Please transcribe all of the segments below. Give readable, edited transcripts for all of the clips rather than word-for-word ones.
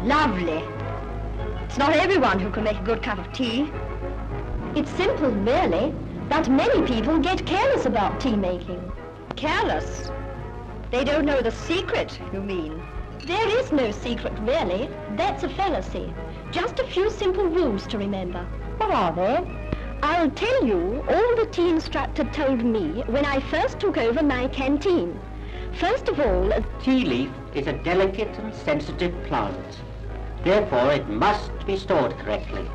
Lovely. It's not everyone who can make a good cup of tea. It's simple, really, but many people get careless about tea making. Careless? They don't know the secret, you mean? There is no secret, really. That's a fallacy. Just a few simple rules to remember. What are they? I'll tell you all the tea instructor told me when I first took over my canteen. First of all, tea leaf is a delicate and sensitive plant. Therefore, it must be stored correctly.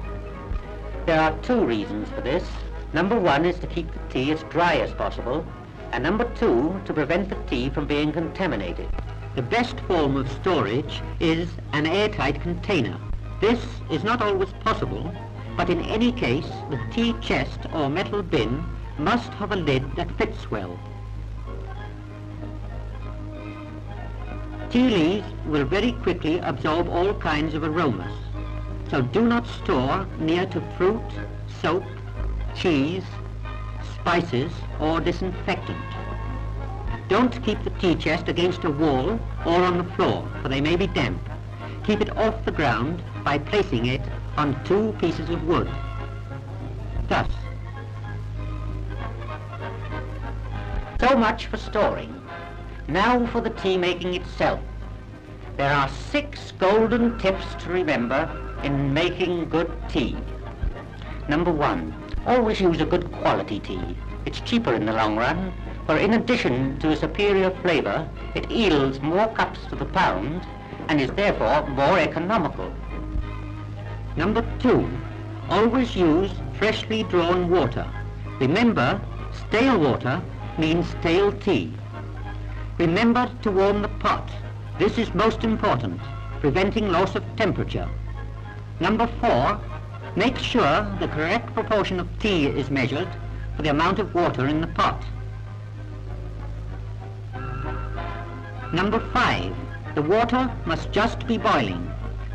There are two reasons for this. Number one is to keep the tea as dry as possible, and number two, to prevent the tea from being contaminated. The best form of storage is an airtight container. This is not always possible, but in any case, the tea chest or metal bin must have a lid that fits well. Tea leaves will very quickly absorb all kinds of aromas, so do not store near to fruit, soap, cheese, spices, or disinfectant. Don't keep the tea chest against a wall or on the floor, for they may be damp. Keep it off the ground by placing it on two pieces of wood. Thus. So much for storing. Now for the tea making itself. There are 6 golden tips to remember in making good tea. Number 1, always use a good quality tea. It's cheaper in the long run, for in addition to a superior flavour, it yields more cups to the pound and is therefore more economical. Number 2, always use freshly drawn water. Remember, stale water means stale tea. Remember to warm the pot. This is most important, preventing loss of temperature. Number 4, make sure the correct proportion of tea is measured for the amount of water in the pot. Number 5, the water must just be boiling.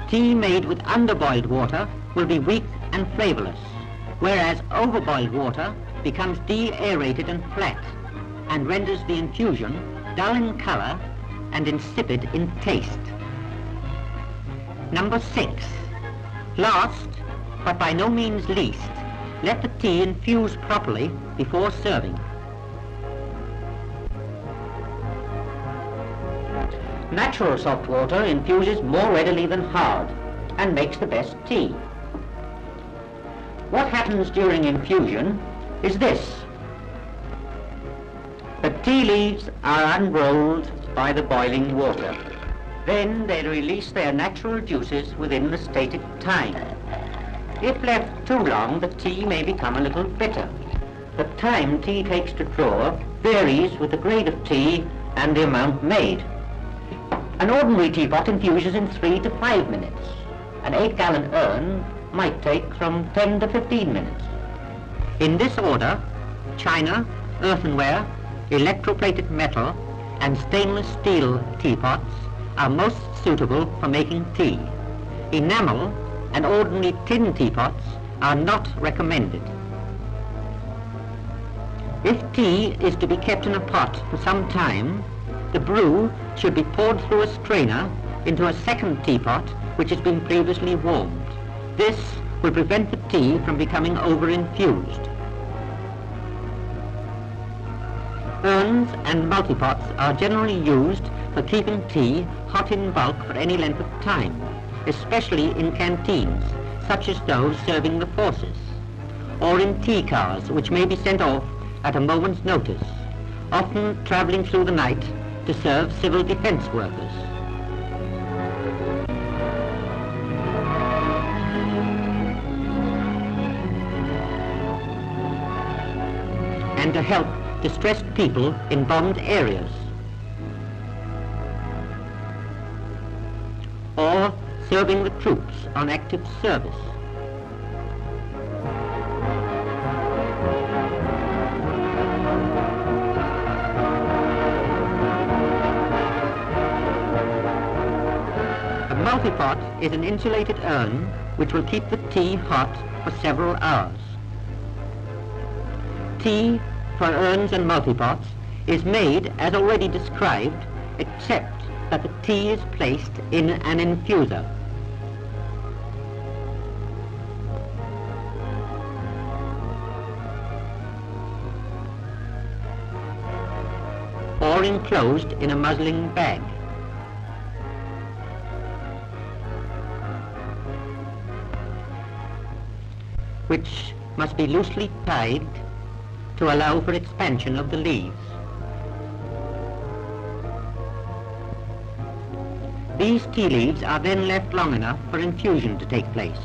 Tea made with underboiled water will be weak and flavourless, whereas overboiled water becomes de-aerated and flat and renders the infusion dull in colour and insipid in taste. Number 6. Last, but by no means least, let the tea infuse properly before serving. Natural soft water infuses more readily than hard and makes the best tea. What happens during infusion is this. The tea leaves are unrolled by the boiling water. Then they release their natural juices within the stated time. If left too long, the tea may become a little bitter. The time tea takes to draw varies with the grade of tea and the amount made. An ordinary teapot infuses in 3 to 5 minutes. An 8-gallon urn might take from 10 to 15 minutes. In this order, china, earthenware, electroplated metal, and stainless steel teapots are most suitable for making tea. Enamel and ordinary tin teapots are not recommended. If tea is to be kept in a pot for some time, the brew should be poured through a strainer into a second teapot which has been previously warmed. This will prevent the tea from becoming over-infused. Urns and multipots are generally used for keeping tea hot in bulk for any length of time, especially in canteens, such as those serving the forces, or in tea cars which may be sent off at a moment's notice, often travelling through the night to serve civil defence workers. And to help distressed people in bombed areas, or serving the troops on active service. A multipot is an insulated urn which will keep the tea hot for several hours. Tea for urns and multipots is made as already described, except that the tea is placed in an infuser. Or enclosed in a muslin bag. Which must be loosely tied to allow for expansion of the leaves. These tea leaves are then left long enough for infusion to take place,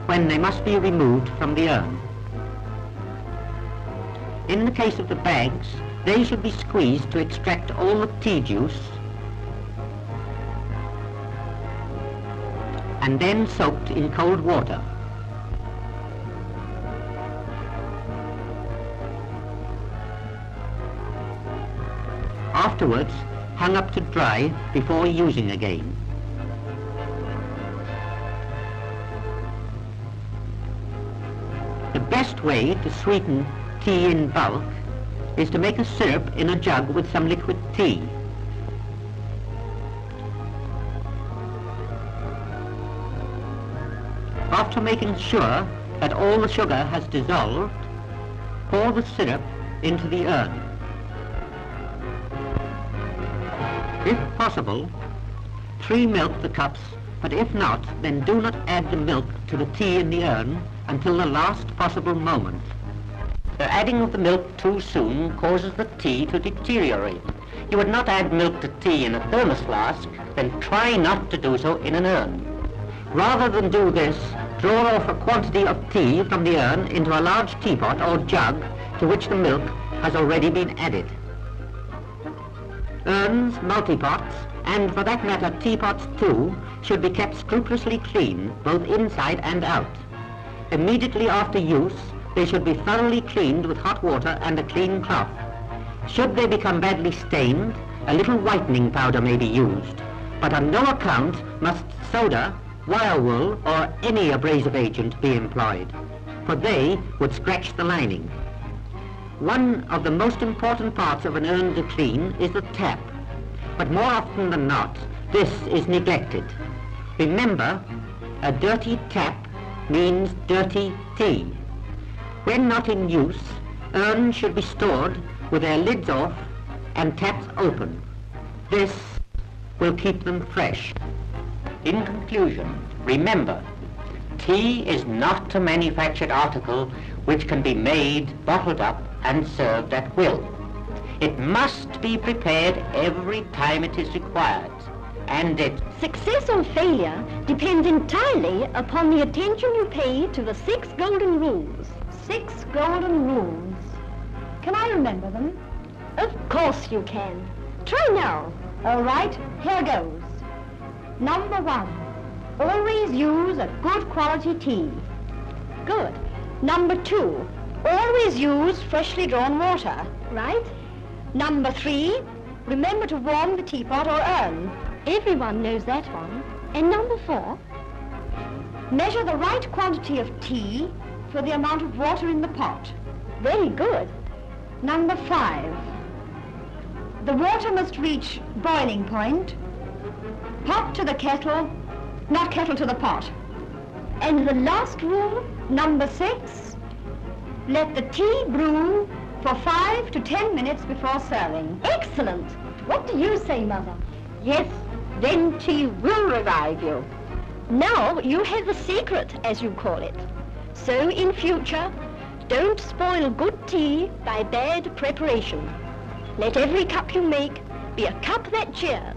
when they must be removed from the urn. In the case of the bags, they should be squeezed to extract all the tea juice and then soaked in cold water. Afterwards, hung up to dry before using again. The best way to sweeten tea in bulk is to make a syrup in a jug with some liquid tea. After making sure that all the sugar has dissolved, pour the syrup into the urn. If possible, pre-milk the cups, but if not, then do not add the milk to the tea in the urn until the last possible moment. The adding of the milk too soon causes the tea to deteriorate. You would not add milk to tea in a thermos flask, then try not to do so in an urn. Rather than do this, draw off a quantity of tea from the urn into a large teapot or jug to which the milk has already been added. Urns, multipots, and for that matter teapots too, should be kept scrupulously clean, both inside and out. Immediately after use, they should be thoroughly cleaned with hot water and a clean cloth. Should they become badly stained, a little whitening powder may be used, but on no account must soda, wire wool, or any abrasive agent be employed, for they would scratch the lining. One of the most important parts of an urn to clean is the tap, but more often than not, this is neglected. Remember, a dirty tap means dirty tea. When not in use, urns should be stored with their lids off and taps open. This will keep them fresh. In conclusion, remember, tea is not a manufactured article which can be made, bottled up, and served at will. It must be prepared every time it is required, and its success or failure depends entirely upon the attention you pay to the 6 golden rules. 6 golden rules. Can I remember them? Of course you can. Try now. All right, here goes. Number 1, always use a good quality tea. Good. Number 2, always use freshly drawn water, right? Number 3, remember to warm the teapot or urn. Everyone knows that one. And number 4, measure the right quantity of tea for the amount of water in the pot. Very good. Number 5, the water must reach boiling point. Pot to the kettle, not kettle to the pot. And the last rule, number 6, let the tea brew for 5 to 10 minutes before serving. Excellent. What do you say, Mother? Yes, then tea will revive you. Now you have the secret, as you call it. So in future, don't spoil good tea by bad preparation. Let every cup you make be a cup that cheers.